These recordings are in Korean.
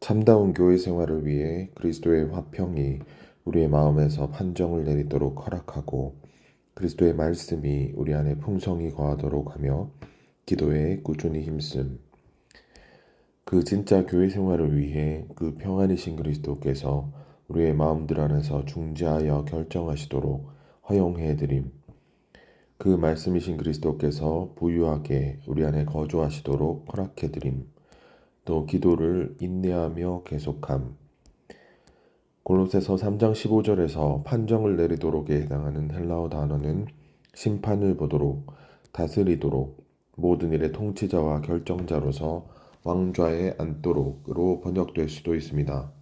참다운 교회 생활을 위해 그리스도의 화평이 우리의 마음에서 판정을 내리도록 허락하고 그리스도의 말씀이 우리 안에 풍성히 거하도록 하며 기도에 꾸준히 힘씀. 그 진짜 교회 생활을 위해 그 평안이신 그리스도께서 우리의 마음들 안에서 중재하여 결정하시도록 허용해 드림. 그 말씀이신 그리스도께서 부유하게 우리 안에 거주하시도록 허락해 드림. 또 기도를 인내하며 계속함. 골로새서 3장 15절에서 판정을 내리도록에 해당하는 헬라어 단어는 심판을 보도록, 다스리도록, 모든 일의 통치자와 결정자로서 왕좌에 앉도록으로 번역될 수도 있습니다.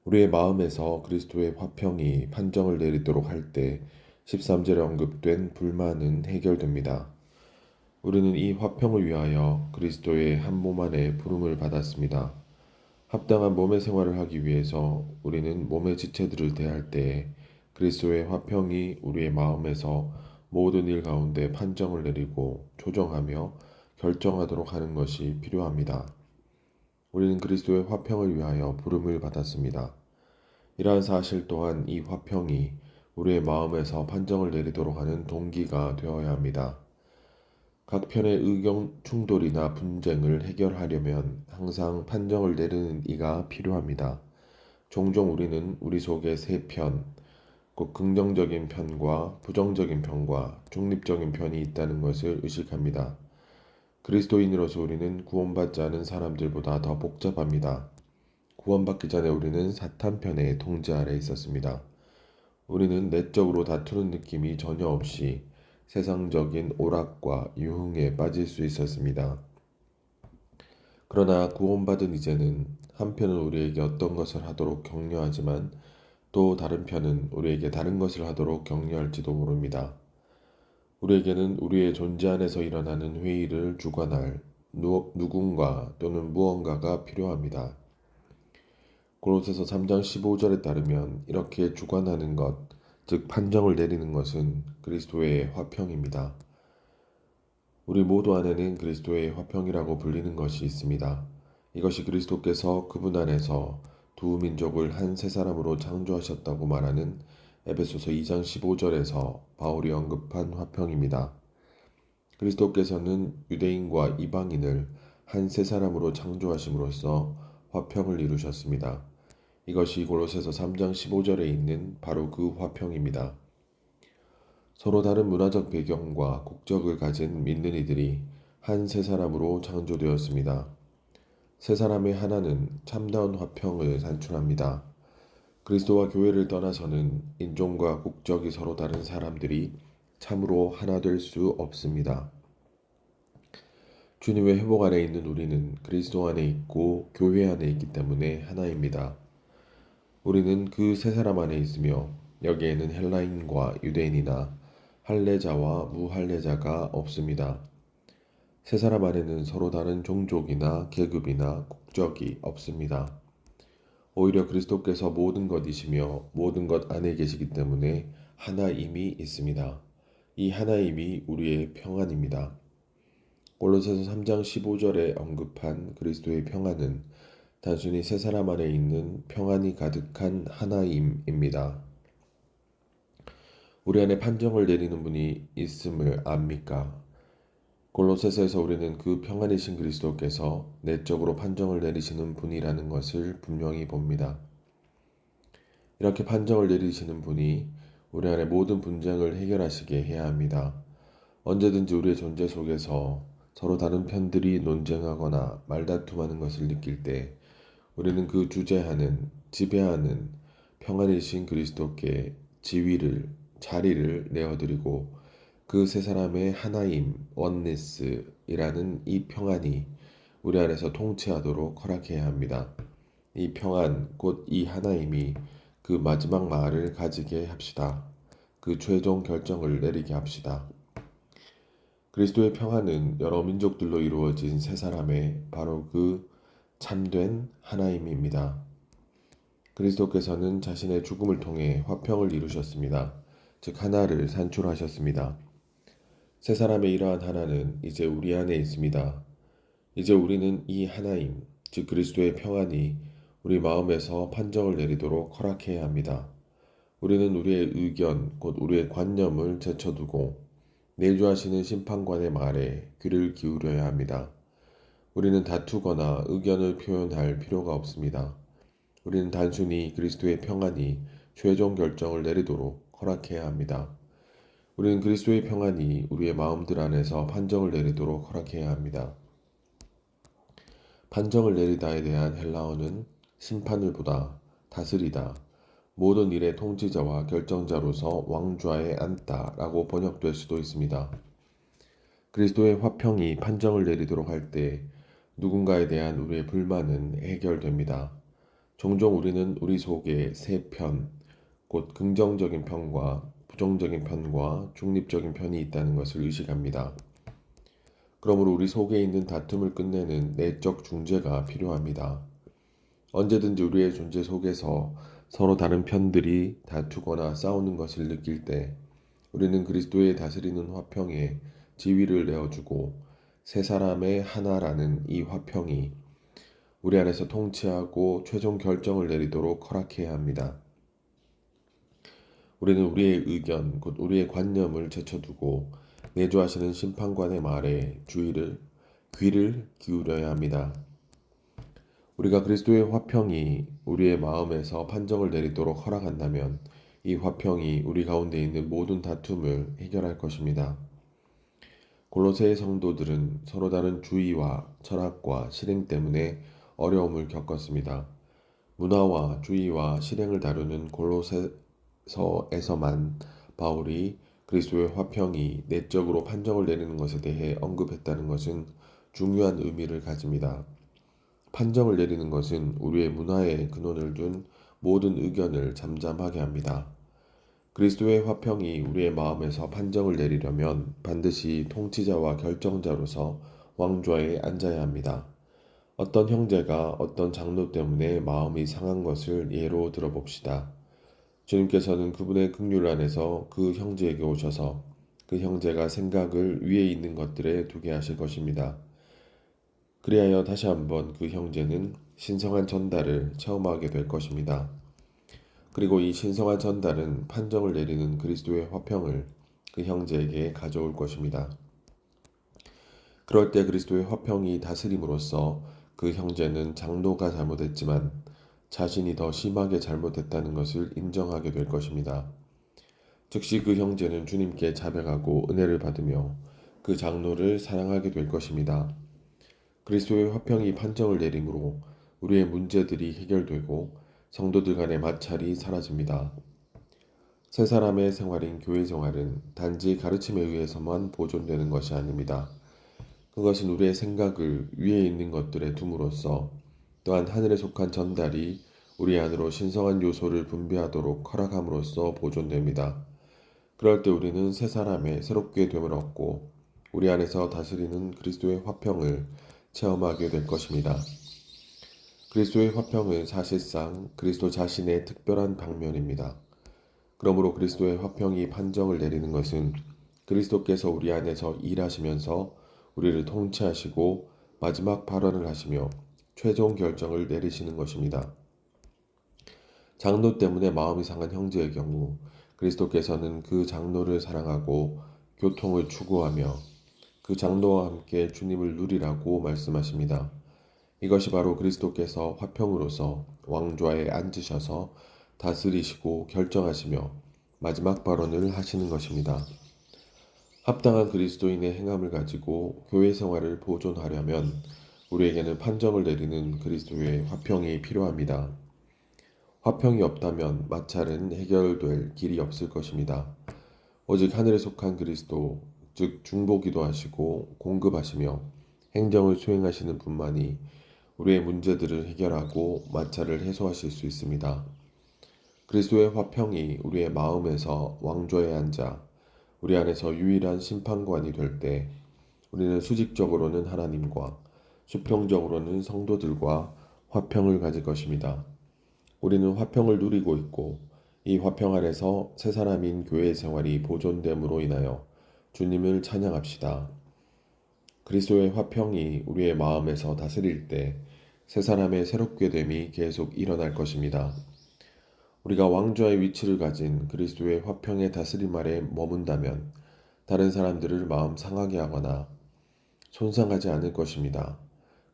우리의 마음에서 그리스도의 화평이 판정을 내리도록 할 때 13절에 언급된 불만은 해결됩니다. 우리는 이 화평을 위하여 그리스도의 한 몸 안에 부름을 받았습니다. 합당한 몸의 생활을 하기 위해서 우리는 몸의 지체들을 대할 때에 그리스도의 화평이 우리의 마음에서 모든 일 가운데 판정을 내리고 조정하며 결정하도록 하는 것이 필요합니다. 우리는 그리스도의 화평을 위하여 부름을 받았습니다. 이러한 사실 또한 이 화평이 우리의 마음에서 판정을 내리도록 하는 동기가 되어야 합니다. 각 편의 의견 충돌이나 분쟁을 해결하려면 항상 판정을 내리는 이가 필요합니다. 종종 우리는 우리 속에 세 편, 곧 긍정적인 편과 부정적인 편과 중립적인 편이 있다는 것을 의식합니다. 그리스도인으로서 우리는 구원받지 않은 사람들보다 더 복잡합니다. 구원받기 전에 우리는 사탄 편의 통제 아래 있었습니다. 우리는 내적으로 다투는 느낌이 전혀 없이 세상적인 오락과 유흥에 빠질 수 있었습니다. 그러나 구원받은 이제는 한편은 우리에게 어떤 것을 하도록 격려하지만 또 다른 편은 우리에게 다른 것을 하도록 격려할지도 모릅니다. 우리에게는 우리의 존재 안에서 일어나는 회의를 주관할 누군가 또는 무언가가 필요합니다. 골로새서 3장 15절에 따르면 이렇게 주관하는 것, 즉 판정을 내리는 것은 그리스도의 화평입니다. 우리 모두 안에는 그리스도의 화평이라고 불리는 것이 있습니다. 이것이 그리스도께서 그분 안에서 두 민족을 한 세 사람으로 창조하셨다고 말하는 에베소서 2장 15절에서 바울이 언급한 화평입니다. 그리스도께서는 유대인과 이방인을 한 세 사람으로 창조하심으로써 화평을 이루셨습니다. 이것이 골로새서 3장 15절에 있는 바로 그 화평입니다. 서로 다른 문화적 배경과 국적을 가진 믿는 이들이 한 세 사람으로 창조되었습니다. 세 사람의 하나는 참다운 화평을 산출합니다. 그리스도와 교회를 떠나서는 인종과 국적이 서로 다른 사람들이 참으로 하나 될 수 없습니다. 주님의 회복 안에 있는 우리는 그리스도 안에 있고 교회 안에 있기 때문에 하나입니다. 우리는 그 세 사람 안에 있으며 여기에는 헬라인과 유대인이나 할례자와 무할례자가 없습니다. 세 사람 안에는 서로 다른 종족이나 계급이나 국적이 없습니다. 오히려 그리스도께서 모든 것이시며 모든 것 안에 계시기 때문에 하나임이 있습니다. 이 하나임이 우리의 평안입니다. 골로새서 3장 15절에 언급한 그리스도의 평안은 단순히 세 사람 안에 있는 평안이 가득한 하나임입니다. 우리 안에 판정을 내리는 분이 있음을 압니까? 골로새서에서 우리는 그 평안이신 그리스도께서 내적으로 판정을 내리시는 분이라는 것을 분명히 봅니다. 이렇게 판정을 내리시는 분이 우리 안에 모든 분쟁을 해결하시게 해야 합니다. 언제든지 우리의 존재 속에서 서로 다른 편들이 논쟁하거나 말다툼하는 것을 느낄 때 우리는 그 주재하는, 지배하는 평안이신 그리스도께 자리를 내어드리고 그 세 사람의 하나임, 원네스이라는 이 평안이 우리 안에서 통치하도록 허락해야 합니다. 이 평안, 곧 이 하나임이 그 마지막 말을 가지게 합시다. 그 최종 결정을 내리게 합시다. 그리스도의 평안은 여러 민족들로 이루어진 세 사람의 바로 그 참된 하나임입니다. 그리스도께서는 자신의 죽음을 통해 화평을 이루셨습니다. 즉 하나를 산출하셨습니다. 세 사람의 이러한 하나는 이제 우리 안에 있습니다. 이제 우리는 이 하나임, 즉 그리스도의 평안이 우리 마음에서 판정을 내리도록 허락해야 합니다. 우리는 우리의 의견, 곧 우리의 관념을 제쳐두고 내주하시는 심판관의 말에 귀를 기울여야 합니다. 우리는 다투거나 의견을 표현할 필요가 없습니다. 우리는 단순히 그리스도의 평안이 최종 결정을 내리도록 허락해야 합니다. 우리는 그리스도의 평안이 우리의 마음들 안에서 판정을 내리도록 허락해야 합니다. 판정을 내리다에 대한 헬라어는 심판을 보다, 다스리다, 모든 일의 통치자와 결정자로서 왕좌에 앉다라고 번역될 수도 있습니다. 그리스도의 화평이 판정을 내리도록 할 때 누군가에 대한 우리의 불만은 해결됩니다. 종종 우리는 우리 속에 세 편, 곧 긍정적인 편과 부정적인 편과 중립적인 편이 있다는 것을 의식합니다. 그러므로 우리 속에 있는 다툼을 끝내는 내적 중재가 필요합니다. 언제든지 우리의 존재 속에서 서로 다른 편들이 다투거나 싸우는 것을 느낄 때 우리는 그리스도의 다스리는 화평에 지위를 내어주고 세 사람의 하나라는 이 화평이 우리 안에서 통치하고 최종 결정을 내리도록 허락해야 합니다. 우리는 우리의 의견, 곧 우리의 관념을 제쳐두고 내주하시는 심판관의 말에 귀를 기울여야 합니다. 우리가 그리스도의 화평이 우리의 마음에서 판정을 내리도록 허락한다면 이 화평이 우리 가운데 있는 모든 다툼을 해결할 것입니다. 골로새의 성도들은 서로 다른 주의와 철학과 실행 때문에 어려움을 겪었습니다. 문화와 주의와 실행을 다루는 골로새서에서만 바울이 그리스도의 화평이 내적으로 판정을 내리는 것에 대해 언급했다는 것은 중요한 의미를 가집니다. 판정을 내리는 것은 우리의 문화에 근원을 둔 모든 의견을 잠잠하게 합니다. 그리스도의 화평이 우리의 마음에서 판정을 내리려면 반드시 통치자와 결정자로서 왕좌에 앉아야 합니다. 어떤 형제가 어떤 장로 때문에 마음이 상한 것을 예로 들어봅시다. 주님께서는 그분의 긍휼 안에서 그 형제에게 오셔서 그 형제가 생각을 위에 있는 것들에 두게 하실 것입니다. 그리하여 다시 한번 그 형제는 신성한 전달을 체험하게 될 것입니다. 그리고 이 신성한 전달은 판정을 내리는 그리스도의 화평을 그 형제에게 가져올 것입니다. 그럴 때 그리스도의 화평이 다스림으로써 그 형제는 장로가 잘못했지만 자신이 더 심하게 잘못했다는 것을 인정하게 될 것입니다. 즉시 그 형제는 주님께 자백하고 은혜를 받으며 그 장로를 사랑하게 될 것입니다. 그리스도의 화평이 판정을 내림으로 우리의 문제들이 해결되고 성도들 간의 마찰이 사라집니다. 세 사람의 생활인 교회 생활은 단지 가르침에 의해서만 보존되는 것이 아닙니다. 그것은 우리의 생각을 위에 있는 것들에 둠으로써 또한 하늘에 속한 전달이 우리 안으로 신성한 요소를 분비하도록 허락함으로써 보존됩니다. 그럴 때 우리는 세 사람의 새롭게 됨을 얻고 우리 안에서 다스리는 그리스도의 화평을 체험하게 될 것입니다. 그리스도의 화평은 사실상 그리스도 자신의 특별한 방면입니다. 그러므로 그리스도의 화평이 판정을 내리는 것은 그리스도께서 우리 안에서 일하시면서 우리를 통치하시고 마지막 발언을 하시며 최종 결정을 내리시는 것입니다. 장로 때문에 마음이 상한 형제의 경우 그리스도께서는 그 장로를 사랑하고 교통을 추구하며 그 장로와 함께 주님을 누리라고 말씀하십니다. 이것이 바로 그리스도께서 화평으로서 왕좌에 앉으셔서 다스리시고 결정하시며 마지막 발언을 하시는 것입니다. 합당한 그리스도인의 행함을 가지고 교회 생활을 보존하려면 우리에게는 판정을 내리는 그리스도의 화평이 필요합니다. 화평이 없다면 마찰은 해결될 길이 없을 것입니다. 오직 하늘에 속한 그리스도, 즉 중보기도 하시고 공급하시며 행정을 수행하시는 분만이 우리의 문제들을 해결하고 마찰을 해소하실 수 있습니다. 그리스도의 화평이 우리의 마음에서 왕좌에 앉아 우리 안에서 유일한 심판관이 될 때 우리는 수직적으로는 하나님과 수평적으로는 성도들과 화평을 가질 것입니다. 우리는 화평을 누리고 있고 이 화평 안에서 새 사람인 교회 생활이 보존됨으로 인하여 주님을 찬양합시다. 그리스도의 화평이 우리의 마음에서 다스릴 때 새 사람의 새롭게 됨이 계속 일어날 것입니다. 우리가 왕좌의 위치를 가진 그리스도의 화평의 다스림 아래 머문다면 다른 사람들을 마음 상하게 하거나 손상하지 않을 것입니다.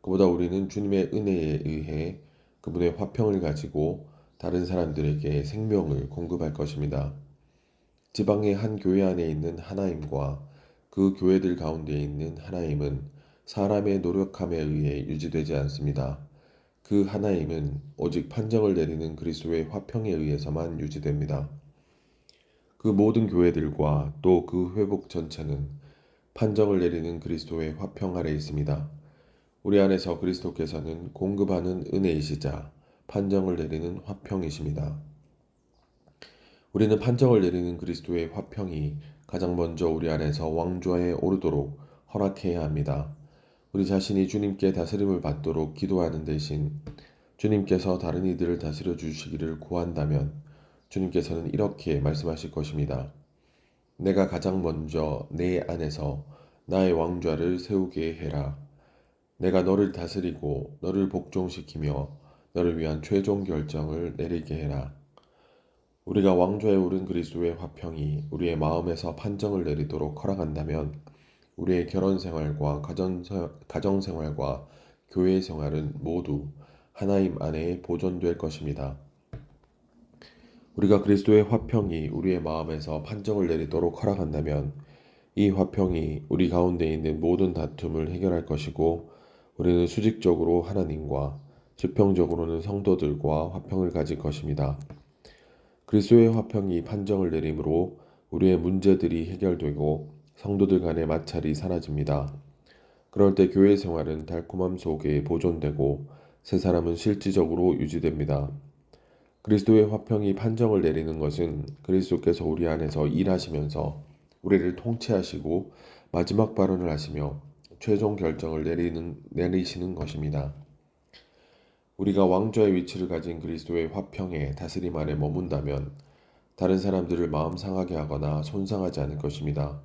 그보다 우리는 주님의 은혜에 의해 그분의 화평을 가지고 다른 사람들에게 생명을 공급할 것입니다. 지방의 한 교회 안에 있는 하나님과 그 교회들 가운데 있는 하나님은 사람의 노력함에 의해 유지되지 않습니다. 그 하나님은 오직 판정을 내리는 그리스도의 화평에 의해서만 유지됩니다. 그 모든 교회들과 또 그 회복 전체는 판정을 내리는 그리스도의 화평 아래 있습니다. 우리 안에서 그리스도께서는 공급하는 은혜이시자 판정을 내리는 화평이십니다. 우리는 판정을 내리는 그리스도의 화평이 가장 먼저 우리 안에서 왕좌에 오르도록 허락해야 합니다. 우리 자신이 주님께 다스림을 받도록 기도하는 대신 주님께서 다른 이들을 다스려 주시기를 구한다면 주님께서는 이렇게 말씀하실 것입니다. 내가 가장 먼저 내 안에서 나의 왕좌를 세우게 해라. 내가 너를 다스리고 너를 복종시키며 너를 위한 최종 결정을 내리게 해라. 우리가 왕좌에 오른 그리스도의 화평이 우리의 마음에서 판정을 내리도록 허락한다면 우리의 결혼 생활과 가정 생활과 교회 생활은 모두 하나님 안에 보존될 것입니다. 우리가 그리스도의 화평이 우리의 마음에서 판정을 내리도록 허락한다면 이 화평이 우리 가운데 있는 모든 다툼을 해결할 것이고 우리는 수직적으로 하나님과 수평적으로는 성도들과 화평을 가질 것입니다. 그리스도의 화평이 판정을 내림으로 우리의 문제들이 해결되고 성도들 간의 마찰이 사라집니다. 그럴 때 교회 생활은 달콤함 속에 보존되고 새 사람은 실질적으로 유지됩니다. 그리스도의 화평이 판정을 내리는 것은 그리스도께서 우리 안에서 일하시면서 우리를 통치하시고 마지막 발언을 하시며 최종 결정을 내리시는 것입니다. 우리가 왕좌의 위치를 가진 그리스도의 화평의 다스림 아래 머문다면 다른 사람들을 마음 상하게 하거나 손상하지 않을 것입니다.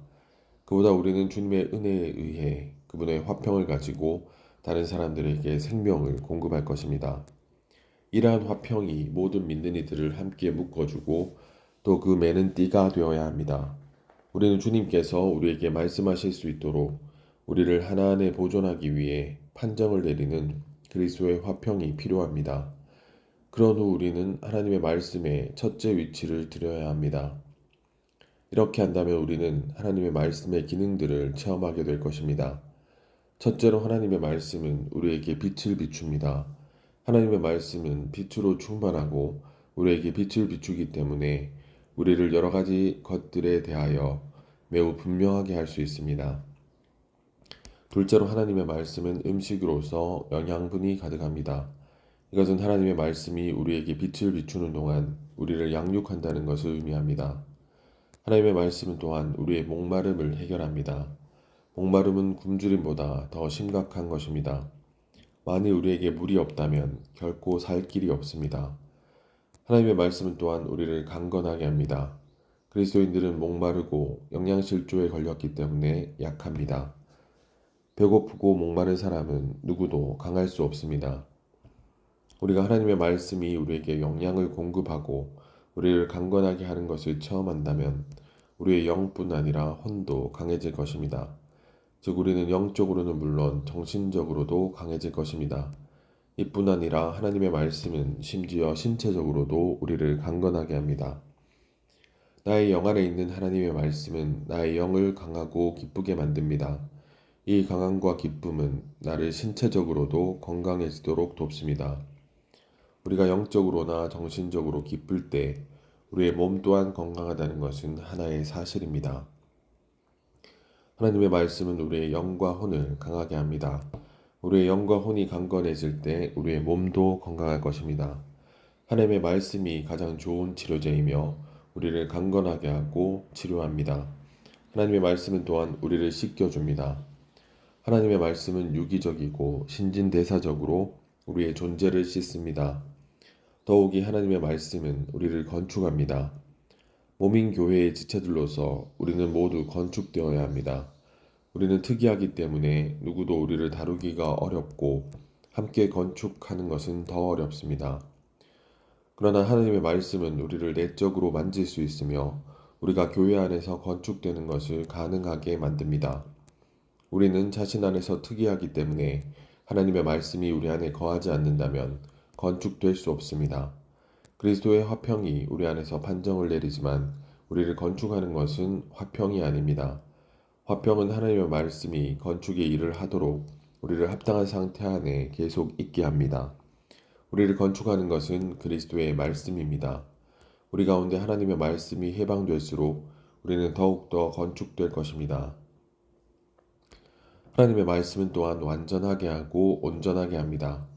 그보다 우리는 주님의 은혜에 의해 그분의 화평을 가지고 다른 사람들에게 생명을 공급할 것입니다. 이러한 화평이 모든 믿는 이들을 함께 묶어주고 또 그 매는 띠가 되어야 합니다. 우리는 주님께서 우리에게 말씀하실 수 있도록 우리를 하나 안에 보존하기 위해 판정을 내리는 그리스도의 화평이 필요합니다. 그런 후 우리는 하나님의 말씀에 첫째 위치를 드려야 합니다. 이렇게 한다면 우리는 하나님의 말씀의 기능들을 체험하게 될 것입니다. 첫째로 하나님의 말씀은 우리에게 빛을 비춥니다. 하나님의 말씀은 빛으로 충만하고 우리에게 빛을 비추기 때문에 우리를 여러 가지 것들에 대하여 매우 분명하게 할 수 있습니다. 둘째로 하나님의 말씀은 음식으로서 영양분이 가득합니다. 이것은 하나님의 말씀이 우리에게 빛을 비추는 동안 우리를 양육한다는 것을 의미합니다. 하나님의 말씀은 또한 우리의 목마름을 해결합니다. 목마름은 굶주림보다 더 심각한 것입니다. 만일 우리에게 물이 없다면 결코 살 길이 없습니다. 하나님의 말씀은 또한 우리를 강건하게 합니다. 그리스도인들은 목마르고 영양실조에 걸렸기 때문에 약합니다. 배고프고 목마른 사람은 누구도 강할 수 없습니다. 우리가 하나님의 말씀이 우리에게 영양을 공급하고 우리를 강건하게 하는 것을 체험한다면 우리의 영뿐 아니라 혼도 강해질 것입니다. 즉 우리는 영적으로는 물론 정신적으로도 강해질 것입니다. 이뿐 아니라 하나님의 말씀은 심지어 신체적으로도 우리를 강건하게 합니다. 나의 영 안에 있는 하나님의 말씀은 나의 영을 강하고 기쁘게 만듭니다. 이 강함과 기쁨은 나를 신체적으로도 건강해지도록 돕습니다. 우리가 영적으로나 정신적으로 기쁠 때 우리의 몸 또한 건강하다는 것은 하나의 사실입니다. 하나님의 말씀은 우리의 영과 혼을 강하게 합니다. 우리의 영과 혼이 강건해질 때 우리의 몸도 건강할 것입니다. 하나님의 말씀이 가장 좋은 치료제이며 우리를 강건하게 하고 치료합니다. 하나님의 말씀은 또한 우리를 씻겨줍니다. 하나님의 말씀은 유기적이고 신진대사적으로 우리의 존재를 씻습니다. 더욱이 하나님의 말씀은 우리를 건축합니다. 몸인 교회의 지체들로서 우리는 모두 건축되어야 합니다. 우리는 특이하기 때문에 누구도 우리를 다루기가 어렵고 함께 건축하는 것은 더 어렵습니다. 그러나 하나님의 말씀은 우리를 내적으로 만질 수 있으며 우리가 교회 안에서 건축되는 것을 가능하게 만듭니다. 우리는 자신 안에서 특이하기 때문에 하나님의 말씀이 우리 안에 거하지 않는다면 건축될 수 없습니다. 그리스도의 화평이 우리 안에서 판정을 내리지만 우리를 건축하는 것은 화평이 아닙니다. 화평은 하나님의 말씀이 건축의 일을 하도록 우리를 합당한 상태 안에 계속 있게 합니다. 우리를 건축하는 것은 그리스도의 말씀입니다. 우리 가운데 하나님의 말씀이 해방될수록 우리는 더욱더 건축될 것입니다. 하나님의 말씀은 또한 완전하게 하고 온전하게 합니다.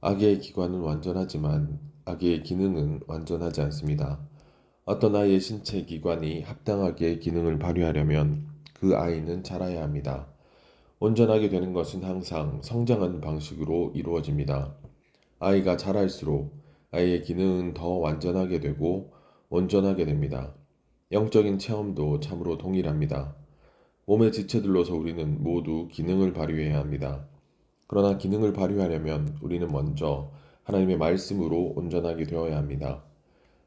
악의 기관은 완전하지만 악의 기능은 완전하지 않습니다. 어떤 아이의 신체 기관이 합당하게 기능을 발휘하려면 그 아이는 자라야 합니다. 온전하게 되는 것은 항상 성장하는 방식으로 이루어집니다. 아이가 자랄수록 아이의 기능은 더 완전하게 되고 온전하게 됩니다. 영적인 체험도 참으로 동일합니다. 몸의 지체들로서 우리는 모두 기능을 발휘해야 합니다. 그러나 기능을 발휘하려면 우리는 먼저 하나님의 말씀으로 온전하게 되어야 합니다.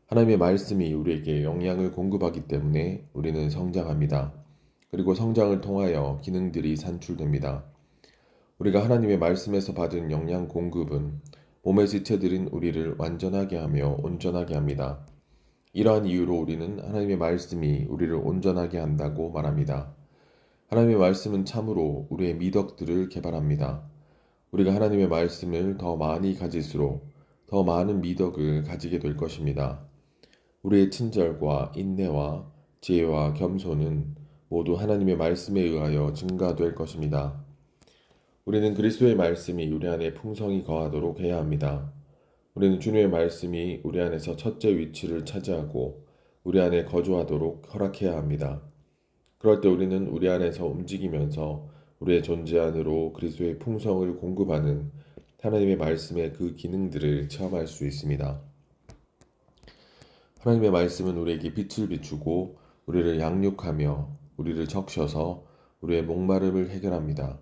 하나님의 말씀이 우리에게 영양을 공급하기 때문에 우리는 성장합니다. 그리고 성장을 통하여 기능들이 산출됩니다. 우리가 하나님의 말씀에서 받은 영양 공급은 몸의 지체들인 우리를 완전하게 하며 온전하게 합니다. 이러한 이유로 우리는 하나님의 말씀이 우리를 온전하게 한다고 말합니다. 하나님의 말씀은 참으로 우리의 미덕들을 개발합니다. 우리가 하나님의 말씀을 더 많이 가질수록 더 많은 미덕을 가지게 될 것입니다. 우리의 친절과 인내와 지혜와 겸손은 모두 하나님의 말씀에 의하여 증가될 것입니다. 우리는 그리스도의 말씀이 우리 안에 풍성히 거하도록 해야 합니다. 우리는 주님의 말씀이 우리 안에서 첫째 위치를 차지하고 우리 안에 거주하도록 허락해야 합니다. 그럴 때 우리는 우리 안에서 움직이면서 우리의 존재 안으로 그리스도의 풍성을 공급하는 하나님의 말씀의 그 기능들을 체험할 수 있습니다. 하나님의 말씀은 우리에게 빛을 비추고 우리를 양육하며 우리를 적셔서 우리의 목마름을 해결합니다.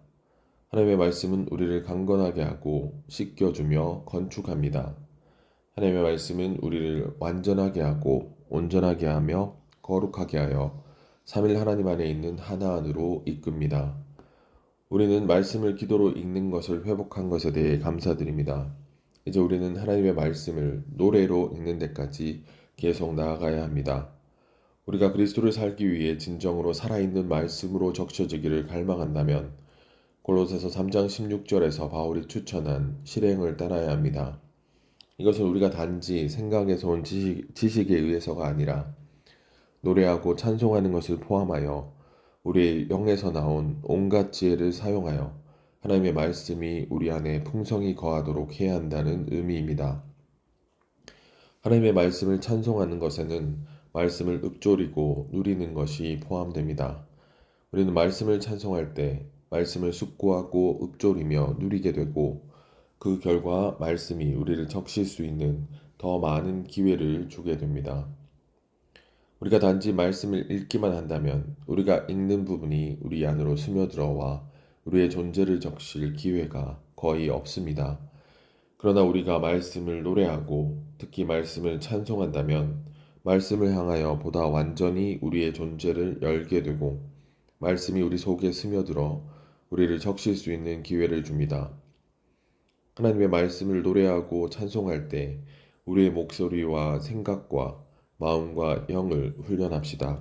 하나님의 말씀은 우리를 강건하게 하고 씻겨주며 건축합니다. 하나님의 말씀은 우리를 완전하게 하고 온전하게 하며 거룩하게 하여 삼일 하나님 안에 있는 하나 안으로 이끕니다. 우리는 말씀을 기도로 읽는 것을 회복한 것에 대해 감사드립니다. 이제 우리는 하나님의 말씀을 노래로 읽는 데까지 계속 나아가야 합니다. 우리가 그리스도를 살기 위해 진정으로 살아있는 말씀으로 적셔지기를 갈망한다면 골로새서 3장 16절에서 바울이 추천한 실행을 따라야 합니다. 이것은 우리가 단지 생각에서 온 지식에 의해서가 아니라 노래하고 찬송하는 것을 포함하여 우리의 영에서 나온 온갖 지혜를 사용하여 하나님의 말씀이 우리 안에 풍성히 거하도록 해야 한다는 의미입니다. 하나님의 말씀을 찬송하는 것에는 말씀을 읊조리고 누리는 것이 포함됩니다. 우리는 말씀을 찬송할 때 말씀을 숙고하고 읊조리며 누리게 되고 그 결과 말씀이 우리를 적실 수 있는 더 많은 기회를 주게 됩니다. 우리가 단지 말씀을 읽기만 한다면 우리가 읽는 부분이 우리 안으로 스며들어와 우리의 존재를 적실 기회가 거의 없습니다. 그러나 우리가 말씀을 노래하고 특히 말씀을 찬송한다면 말씀을 향하여 보다 완전히 우리의 존재를 열게 되고 말씀이 우리 속에 스며들어 우리를 적실 수 있는 기회를 줍니다. 하나님의 말씀을 노래하고 찬송할 때 우리의 목소리와 생각과 마음과 영을 훈련합시다.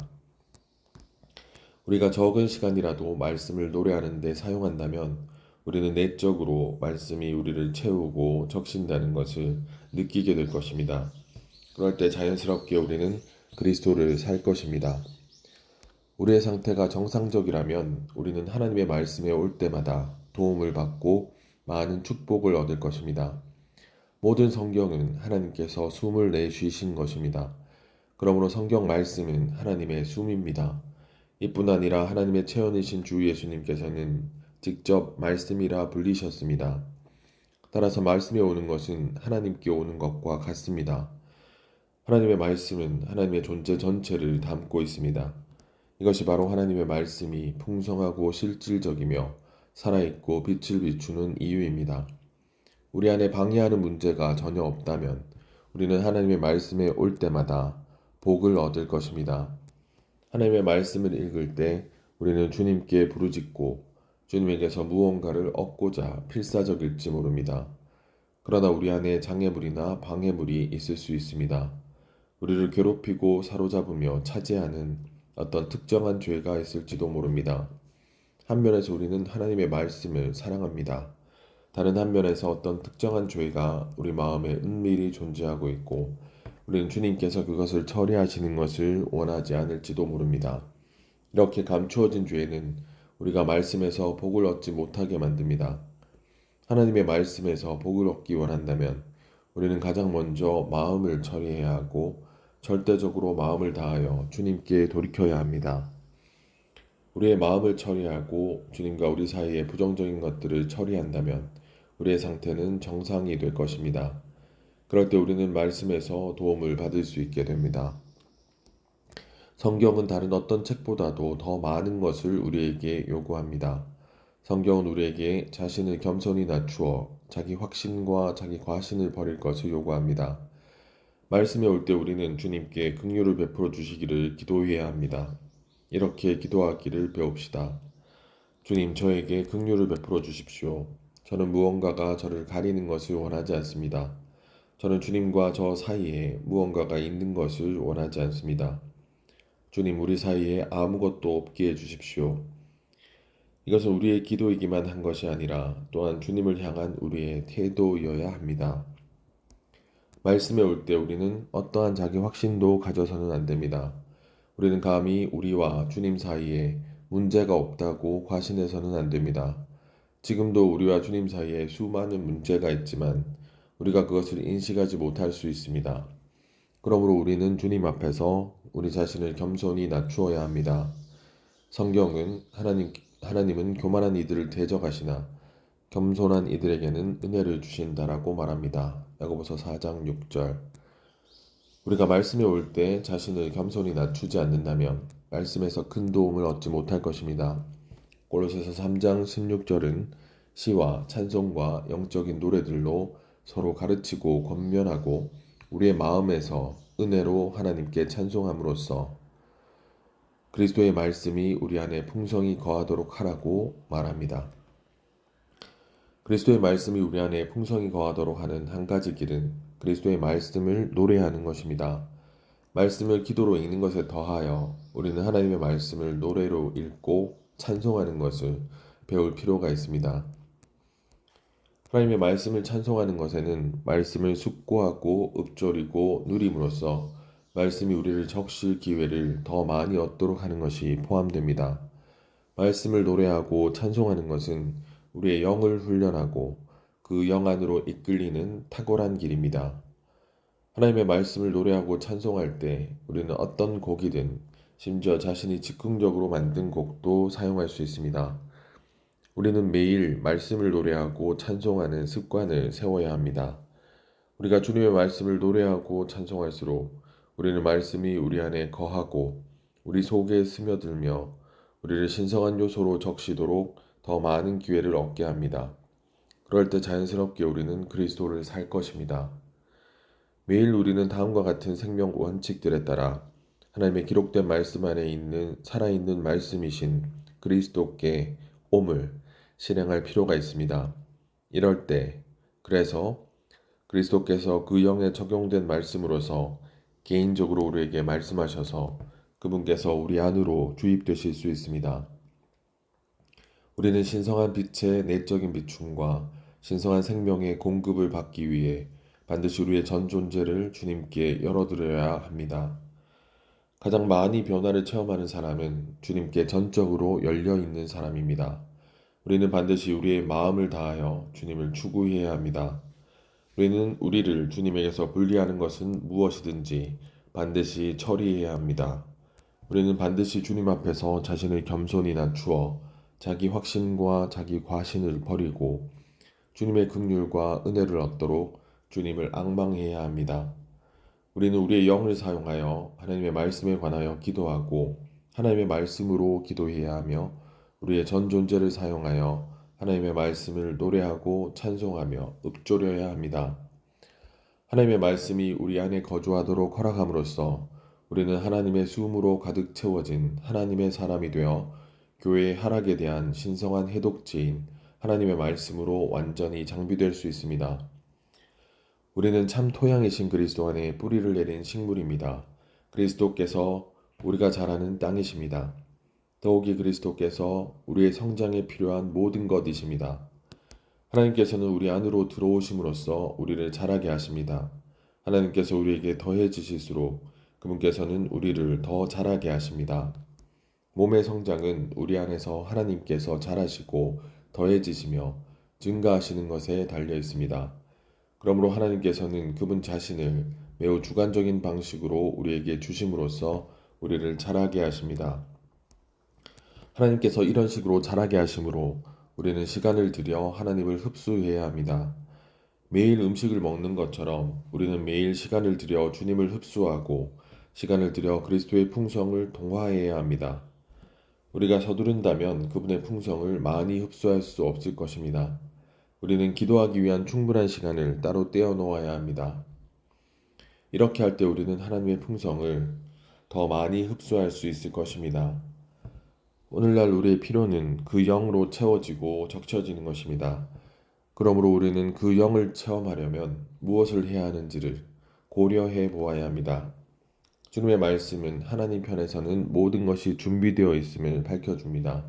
우리가 적은 시간이라도 말씀을 노래하는 데 사용한다면 우리는 내적으로 말씀이 우리를 채우고 적신다는 것을 느끼게 될 것입니다. 그럴 때 자연스럽게 우리는 그리스도를 살 것입니다. 우리의 상태가 정상적이라면 우리는 하나님의 말씀에 올 때마다 도움을 받고 많은 축복을 얻을 것입니다. 모든 성경은 하나님께서 숨을 내쉬신 것입니다. 그러므로 성경 말씀은 하나님의 숨입니다. 이뿐 아니라 하나님의 체현이신 주 예수님께서는 직접 말씀이라 불리셨습니다. 따라서 말씀에 오는 것은 하나님께 오는 것과 같습니다. 하나님의 말씀은 하나님의 존재 전체를 담고 있습니다. 이것이 바로 하나님의 말씀이 풍성하고 실질적이며 살아있고 빛을 비추는 이유입니다. 우리 안에 방해하는 문제가 전혀 없다면 우리는 하나님의 말씀에 올 때마다 복을 얻을 것입니다. 하나님의 말씀을 읽을 때 우리는 주님께 부르짖고 주님에게서 무언가를 얻고자 필사적일지 모릅니다. 그러나 우리 안에 장애물이나 방해물이 있을 수 있습니다. 우리를 괴롭히고 사로잡으며 차지하는 어떤 특정한 죄가 있을지도 모릅니다. 한 면에서 우리는 하나님의 말씀을 사랑합니다. 다른 한면에서 어떤 특정한 죄가 우리 마음에 은밀히 존재하고 있고 우리는 주님께서 그것을 처리하시는 것을 원하지 않을지도 모릅니다. 이렇게 감추어진 죄는 우리가 말씀에서 복을 얻지 못하게 만듭니다. 하나님의 말씀에서 복을 얻기 원한다면 우리는 가장 먼저 마음을 처리해야 하고 절대적으로 마음을 다하여 주님께 돌이켜야 합니다. 우리의 마음을 처리하고 주님과 우리 사이의 부정적인 것들을 처리한다면 우리의 상태는 정상이 될 것입니다. 그럴 때 우리는 말씀에서 도움을 받을 수 있게 됩니다. 성경은 다른 어떤 책보다도 더 많은 것을 우리에게 요구합니다. 성경은 우리에게 자신을 겸손히 낮추어 자기 확신과 자기 과신을 버릴 것을 요구합니다. 말씀에 올 때 우리는 주님께 긍휼을 베풀어 주시기를 기도해야 합니다. 이렇게 기도하기를 배웁시다. 주님, 저에게 긍휼을 베풀어 주십시오. 저는 무언가가 저를 가리는 것을 원하지 않습니다. 저는 주님과 저 사이에 무언가가 있는 것을 원하지 않습니다. 주님, 우리 사이에 아무것도 없게 해주십시오. 이것은 우리의 기도이기만 한 것이 아니라 또한 주님을 향한 우리의 태도여야 합니다. 말씀에 올 때 우리는 어떠한 자기 확신도 가져서는 안 됩니다. 우리는 감히 우리와 주님 사이에 문제가 없다고 과신해서는 안 됩니다. 지금도 우리와 주님 사이에 수많은 문제가 있지만 우리가 그것을 인식하지 못할 수 있습니다. 그러므로 우리는 주님 앞에서 우리 자신을 겸손히 낮추어야 합니다. 성경은 하나님은 교만한 이들을 대적하시나 겸손한 이들에게는 은혜를 주신다라고 말합니다. 야고보서 4장 6절. 우리가 말씀에 올 때 자신을 겸손히 낮추지 않는다면 말씀에서 큰 도움을 얻지 못할 것입니다. 골로새서 3장 16절은 시와 찬송과 영적인 노래들로 서로 가르치고 권면하고 우리의 마음에서 은혜로 하나님께 찬송함으로써 그리스도의 말씀이 우리 안에 풍성히 거하도록 하라고 말합니다. 그리스도의 말씀이 우리 안에 풍성히 거하도록 하는 한 가지 길은 그리스도의 말씀을 노래하는 것입니다. 말씀을 기도로 읽는 것에 더하여 우리는 하나님의 말씀을 노래로 읽고 찬송하는 것을 배울 필요가 있습니다. 하나님의 말씀을 찬송하는 것에는 말씀을 숙고하고 읊조리고 누림으로써 말씀이 우리를 적실 기회를 더 많이 얻도록 하는 것이 포함됩니다. 말씀을 노래하고 찬송하는 것은 우리의 영을 훈련하고 그 영 안으로 이끌리는 탁월한 길입니다. 하나님의 말씀을 노래하고 찬송할 때 우리는 어떤 곡이든 심지어 자신이 즉흥적으로 만든 곡도 사용할 수 있습니다. 우리는 매일 말씀을 노래하고 찬송하는 습관을 세워야 합니다. 우리가 주님의 말씀을 노래하고 찬송할수록 우리는 말씀이 우리 안에 거하고 우리 속에 스며들며 우리를 신성한 요소로 적시도록 더 많은 기회를 얻게 합니다. 그럴 때 자연스럽게 우리는 그리스도를 살 것입니다. 매일 우리는 다음과 같은 생명 원칙들에 따라 하나님의 기록된 말씀 안에 있는 살아있는 말씀이신 그리스도께 옴을 실행할 필요가 있습니다. 이럴 때 그래서 그리스도께서 그 영에 적용된 말씀으로서 개인적으로 우리에게 말씀하셔서 그분께서 우리 안으로 주입되실 수 있습니다. 우리는 신성한 빛의 내적인 비춤과 신성한 생명의 공급을 받기 위해 반드시 우리의 전 존재를 주님께 열어드려야 합니다. 가장 많이 변화를 체험하는 사람은 주님께 전적으로 열려있는 사람입니다. 우리는 반드시 우리의 마음을 다하여 주님을 추구해야 합니다. 우리는 우리를 주님에게서 분리하는 것은 무엇이든지 반드시 처리해야 합니다. 우리는 반드시 주님 앞에서 자신을 겸손히 낮추어 자기 확신과 자기 과신을 버리고 주님의 긍휼과 은혜를 얻도록 주님을 앙망해야 합니다. 우리는 우리의 영을 사용하여 하나님의 말씀에 관하여 기도하고 하나님의 말씀으로 기도해야 하며 우리의 전 존재를 사용하여 하나님의 말씀을 노래하고 찬송하며 읊조려야 합니다. 하나님의 말씀이 우리 안에 거주하도록 허락함으로써 우리는 하나님의 수음으로 가득 채워진 하나님의 사람이 되어 교회의 하락에 대한 신성한 해독제인 하나님의 말씀으로 완전히 장비될 수 있습니다. 우리는 참 토양이신 그리스도 안에 뿌리를 내린 식물입니다. 그리스도께서 우리가 자라는 땅이십니다. 더욱이 그리스도께서 우리의 성장에 필요한 모든 것이십니다. 하나님께서는 우리 안으로 들어오심으로써 우리를 자라게 하십니다. 하나님께서 우리에게 더해지실수록 그분께서는 우리를 더 자라게 하십니다. 몸의 성장은 우리 안에서 하나님께서 자라시고 더해지시며 증가하시는 것에 달려 있습니다. 그러므로 하나님께서는 그분 자신을 매우 주관적인 방식으로 우리에게 주심으로써 우리를 자라게 하십니다. 하나님께서 이런 식으로 자라게 하심으로 우리는 시간을 들여 하나님을 흡수해야 합니다. 매일 음식을 먹는 것처럼 우리는 매일 시간을 들여 주님을 흡수하고 시간을 들여 그리스도의 풍성을 동화해야 합니다. 우리가 서두른다면 그분의 풍성을 많이 흡수할 수 없을 것입니다. 우리는 기도하기 위한 충분한 시간을 따로 떼어 놓아야 합니다. 이렇게 할 때 우리는 하나님의 풍성을 더 많이 흡수할 수 있을 것입니다. 오늘날 우리의 필요는 그 영으로 채워지고 적셔지는 것입니다. 그러므로 우리는 그 영을 체험하려면 무엇을 해야 하는지를 고려해 보아야 합니다. 주님의 말씀은 하나님 편에서는 모든 것이 준비되어 있음을 밝혀줍니다.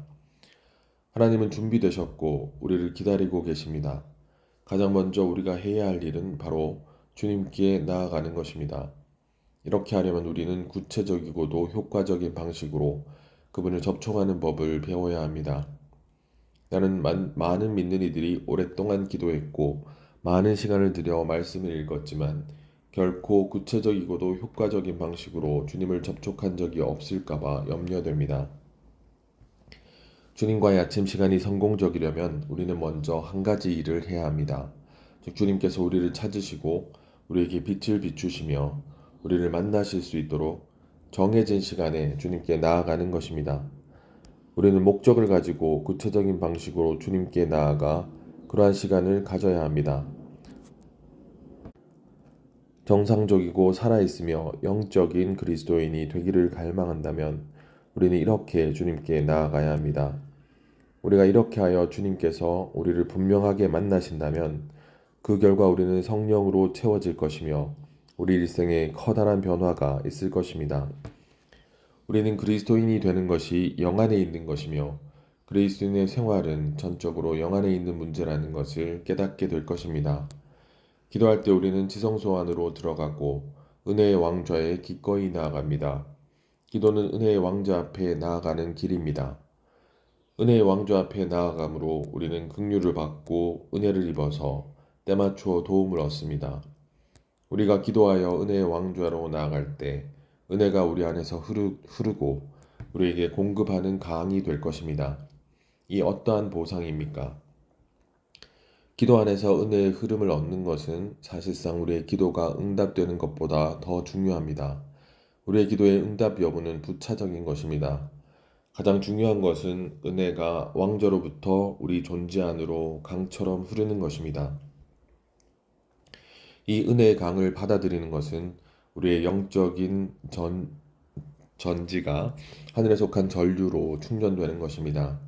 하나님은 준비되셨고 우리를 기다리고 계십니다. 가장 먼저 우리가 해야 할 일은 바로 주님께 나아가는 것입니다. 이렇게 하려면 우리는 구체적이고도 효과적인 방식으로 그분을 접촉하는 법을 배워야 합니다. 나는 많은 믿는 이들이 오랫동안 기도했고 많은 시간을 들여 말씀을 읽었지만 결코 구체적이고도 효과적인 방식으로 주님을 접촉한 적이 없을까봐 염려됩니다. 주님과의 아침 시간이 성공적이려면 우리는 먼저 한 가지 일을 해야 합니다. 즉 주님께서 우리를 찾으시고 우리에게 빛을 비추시며 우리를 만나실 수 있도록 정해진 시간에 주님께 나아가는 것입니다. 우리는 목적을 가지고 구체적인 방식으로 주님께 나아가 그러한 시간을 가져야 합니다. 정상적이고 살아있으며 영적인 그리스도인이 되기를 갈망한다면 우리는 이렇게 주님께 나아가야 합니다. 우리가 이렇게 하여 주님께서 우리를 분명하게 만나신다면 그 결과 우리는 성령으로 채워질 것이며 우리 일생에 커다란 변화가 있을 것입니다. 우리는 그리스도인이 되는 것이 영 안에 있는 것이며 그리스도인의 생활은 전적으로 영 안에 있는 문제라는 것을 깨닫게 될 것입니다. 기도할 때 우리는 지성소 안으로 들어가고 은혜의 왕좌에 기꺼이 나아갑니다. 기도는 은혜의 왕좌 앞에 나아가는 길입니다. 은혜의 왕좌 앞에 나아감으로 우리는 긍휼을 받고 은혜를 입어서 때맞추어 도움을 얻습니다. 우리가 기도하여 은혜의 왕좌로 나아갈 때 은혜가 우리 안에서 흐르고 우리에게 공급하는 강이 될 것입니다. 이 어떠한 보상입니까? 기도 안에서 은혜의 흐름을 얻는 것은 사실상 우리의 기도가 응답되는 것보다 더 중요합니다. 우리의 기도의 응답 여부는 부차적인 것입니다. 가장 중요한 것은 은혜가 왕좌로부터 우리 존재 안으로 강처럼 흐르는 것입니다. 이 은혜의 강을 받아들이는 것은 우리의 영적인 전지가 하늘에 속한 전류로 충전되는 것입니다.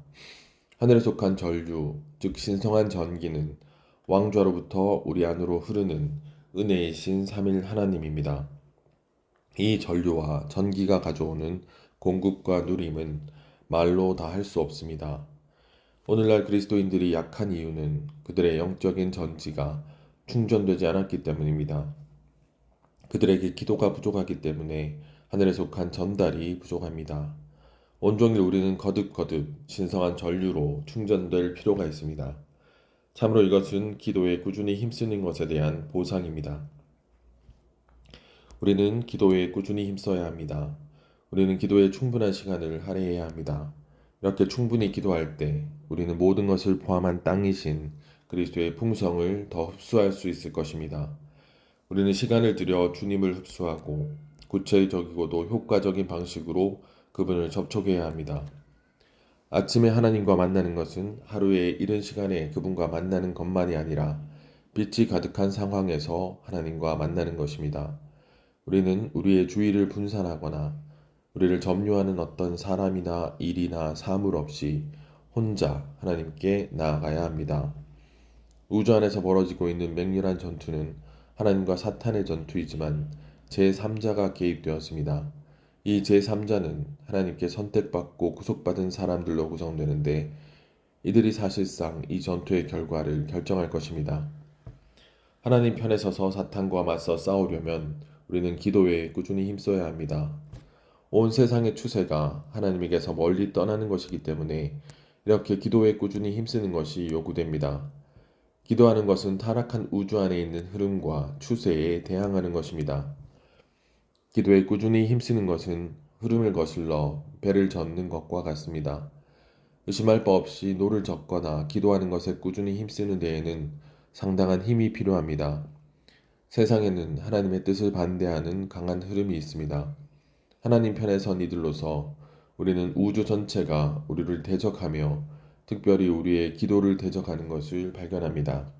하늘에 속한 전류, 즉 신성한 전기는 왕좌로부터 우리 안으로 흐르는 은혜이신 삼일 하나님입니다. 이 전류와 전기가 가져오는 공급과 누림은 말로 다 할 수 없습니다. 오늘날 그리스도인들이 약한 이유는 그들의 영적인 전지가 충전되지 않았기 때문입니다. 그들에게 기도가 부족하기 때문에 하늘에 속한 전달이 부족합니다. 온종일 우리는 거듭거듭 신성한 전류로 충전될 필요가 있습니다. 참으로 이것은 기도에 꾸준히 힘쓰는 것에 대한 보상입니다. 우리는 기도에 꾸준히 힘써야 합니다. 우리는 기도에 충분한 시간을 할애해야 합니다. 이렇게 충분히 기도할 때 우리는 모든 것을 포함한 땅이신 그리스도의 풍성을 더 흡수할 수 있을 것입니다. 우리는 시간을 들여 주님을 흡수하고 구체적이고도 효과적인 방식으로 그분을 접촉해야 합니다. 아침에 하나님과 만나는 것은 하루의 이른 시간에 그분과 만나는 것만이 아니라 빛이 가득한 상황에서 하나님과 만나는 것입니다. 우리는 우리의 주의를 분산하거나 우리를 점유하는 어떤 사람이나 일이나 사물 없이 혼자 하나님께 나아가야 합니다. 우주 안에서 벌어지고 있는 맹렬한 전투는 하나님과 사탄의 전투이지만 제3자가 개입되었습니다. 이 제3자는 하나님께 선택받고 구속받은 사람들로 구성되는데 이들이 사실상 이 전투의 결과를 결정할 것입니다. 하나님 편에 서서 사탄과 맞서 싸우려면 우리는 기도 외에 꾸준히 힘써야 합니다. 온 세상의 추세가 하나님에게서 멀리 떠나는 것이기 때문에 이렇게 기도에 꾸준히 힘쓰는 것이 요구됩니다. 기도하는 것은 타락한 우주 안에 있는 흐름과 추세에 대항하는 것입니다. 기도에 꾸준히 힘쓰는 것은 흐름을 거슬러 배를 젓는 것과 같습니다. 의심할 바 없이 노를 젓거나 기도하는 것에 꾸준히 힘쓰는 데에는 상당한 힘이 필요합니다. 세상에는 하나님의 뜻을 반대하는 강한 흐름이 있습니다. 하나님 편에 선 이들로서 우리는 우주 전체가 우리를 대적하며 특별히 우리의 기도를 대적하는 것을 발견합니다.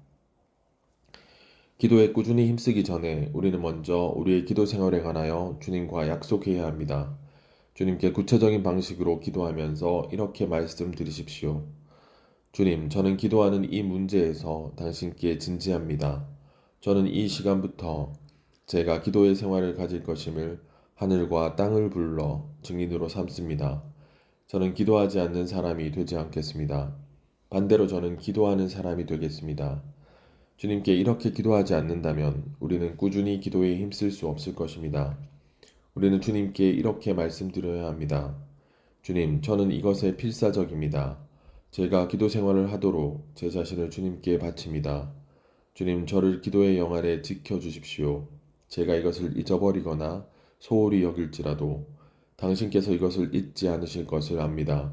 기도에 꾸준히 힘쓰기 전에 우리는 먼저 우리의 기도 생활에 관하여 주님과 약속해야 합니다. 주님께 구체적인 방식으로 기도하면서 이렇게 말씀드리십시오. 주님, 저는 기도하는 이 문제에서 당신께 진지합니다. 저는 이 시간부터 제가 기도의 생활을 가질 것임을 하늘과 땅을 불러 증인으로 삼습니다. 저는 기도하지 않는 사람이 되지 않겠습니다. 반대로 저는 기도하는 사람이 되겠습니다. 주님께 이렇게 기도하지 않는다면 우리는 꾸준히 기도에 힘쓸 수 없을 것입니다. 우리는 주님께 이렇게 말씀드려야 합니다. 주님, 저는 이것에 필사적입니다. 제가 기도 생활을 하도록 제 자신을 주님께 바칩니다. 주님, 저를 기도의 영 아래 지켜주십시오. 제가 이것을 잊어버리거나 소홀히 여길지라도 당신께서 이것을 잊지 않으실 것을 압니다.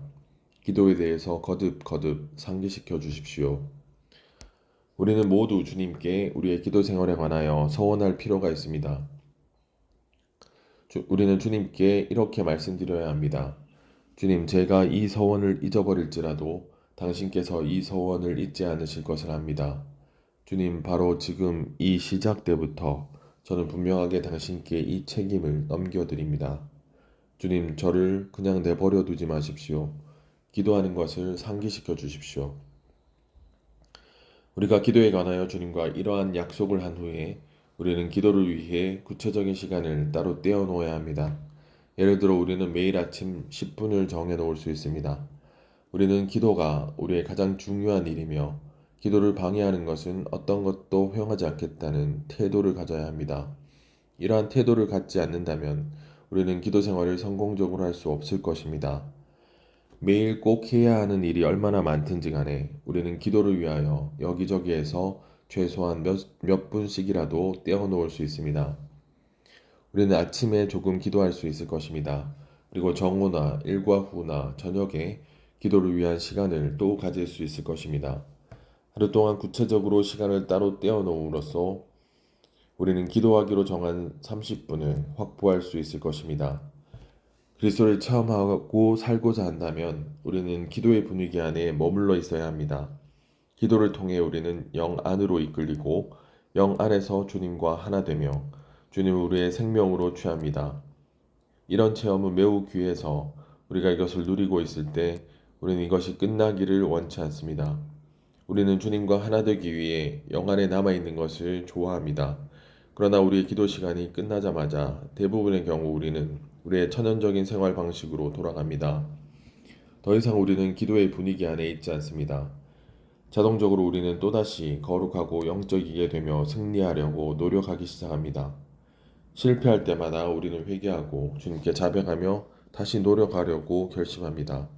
기도에 대해서 거듭거듭 상기시켜 주십시오. 우리는 모두 주님께 우리의 기도 생활에 관하여 서원할 필요가 있습니다. 우리는 주님께 이렇게 말씀드려야 합니다. 주님, 제가 이 서원을 잊어버릴지라도 당신께서 이 서원을 잊지 않으실 것을 압니다. 주님, 바로 지금 이 시작 때부터 저는 분명하게 당신께 이 책임을 넘겨드립니다. 주님, 저를 그냥 내버려 두지 마십시오. 기도하는 것을 상기시켜 주십시오. 우리가 기도에 관하여 주님과 이러한 약속을 한 후에 우리는 기도를 위해 구체적인 시간을 따로 떼어 놓아야 합니다. 예를 들어 우리는 매일 아침 10분을 정해 놓을 수 있습니다. 우리는 기도가 우리의 가장 중요한 일이며 기도를 방해하는 것은 어떤 것도 허용하지 않겠다는 태도를 가져야 합니다. 이러한 태도를 갖지 않는다면 우리는 기도 생활을 성공적으로 할 수 없을 것입니다. 매일 꼭 해야 하는 일이 얼마나 많든지 간에 우리는 기도를 위하여 여기저기에서 최소한 몇 분씩이라도 떼어 놓을 수 있습니다. 우리는 아침에 조금 기도할 수 있을 것입니다. 그리고 정오나 일과 후나 저녁에 기도를 위한 시간을 또 가질 수 있을 것입니다. 하루 동안 구체적으로 시간을 따로 떼어 놓음으로써 우리는 기도하기로 정한 30분을 확보할 수 있을 것입니다. 그리스도를 체험하고 살고자 한다면 우리는 기도의 분위기 안에 머물러 있어야 합니다. 기도를 통해 우리는 영 안으로 이끌리고 영 안에서 주님과 하나 되며 주님을 우리의 생명으로 취합니다. 이런 체험은 매우 귀해서 우리가 이것을 누리고 있을 때 우리는 이것이 끝나기를 원치 않습니다. 우리는 주님과 하나 되기 위해 영 안에 남아있는 것을 좋아합니다. 그러나 우리의 기도 시간이 끝나자마자 대부분의 경우 우리는 우리의 천연적인 생활 방식으로 돌아갑니다. 더 이상 우리는 기도의 분위기 안에 있지 않습니다. 자동적으로 우리는 또다시 거룩하고 영적이게 되며 승리하려고 노력하기 시작합니다. 실패할 때마다 우리는 회개하고 주님께 자백하며 다시 노력하려고 결심합니다.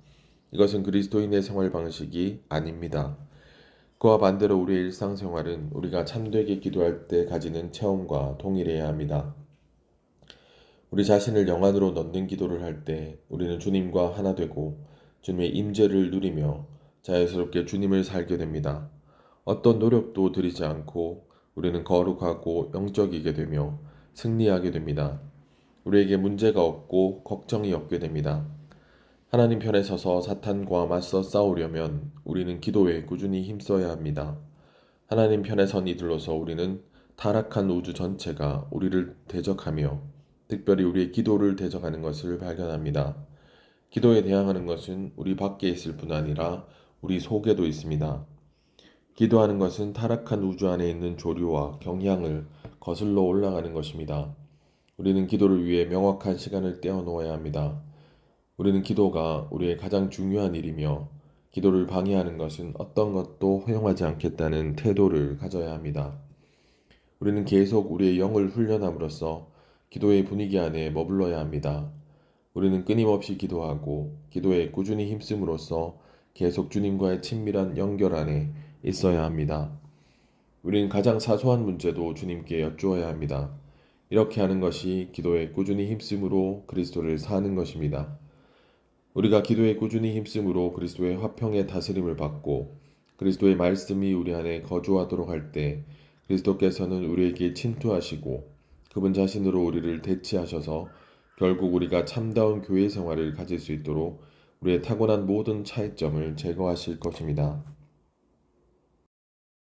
이것은 그리스도인의 생활 방식이 아닙니다. 그와 반대로 우리의 일상생활은 우리가 참되게 기도할 때 가지는 체험과 동일해야 합니다. 우리 자신을 영 안으로 넣는 기도를 할 때 우리는 주님과 하나 되고 주님의 임재를 누리며 자연스럽게 주님을 살게 됩니다. 어떤 노력도 들이지 않고 우리는 거룩하고 영적이게 되며 승리하게 됩니다. 우리에게 문제가 없고 걱정이 없게 됩니다. 하나님 편에 서서 사탄과 맞서 싸우려면 우리는 기도에 꾸준히 힘써야 합니다. 하나님 편에 선 이들로서 우리는 타락한 우주 전체가 우리를 대적하며 특별히 우리의 기도를 대적하는 것을 발견합니다. 기도에 대항하는 것은 우리 밖에 있을 뿐 아니라 우리 속에도 있습니다. 기도하는 것은 타락한 우주 안에 있는 조류와 경향을 거슬러 올라가는 것입니다. 우리는 기도를 위해 명확한 시간을 떼어놓아야 합니다. 우리는 기도가 우리의 가장 중요한 일이며 기도를 방해하는 것은 어떤 것도 허용하지 않겠다는 태도를 가져야 합니다. 우리는 계속 우리의 영을 훈련함으로써 기도의 분위기 안에 머물러야 합니다. 우리는 끊임없이 기도하고 기도에 꾸준히 힘쓰므로써 계속 주님과의 친밀한 연결 안에 있어야 합니다. 우리는 가장 사소한 문제도 주님께 여쭈어야 합니다. 이렇게 하는 것이 기도에 꾸준히 힘쓰므로 그리스도를 사는 것입니다. 우리가 기도에 꾸준히 힘쓰므로 그리스도의 화평의 다스림을 받고 그리스도의 말씀이 우리 안에 거주하도록 할 때 그리스도께서는 우리에게 침투하시고 그분 자신으로 우리를 대치하셔서 결국 우리가 참다운 교회 생활을 가질 수 있도록 우리의 타고난 모든 차이점을 제거하실 것입니다.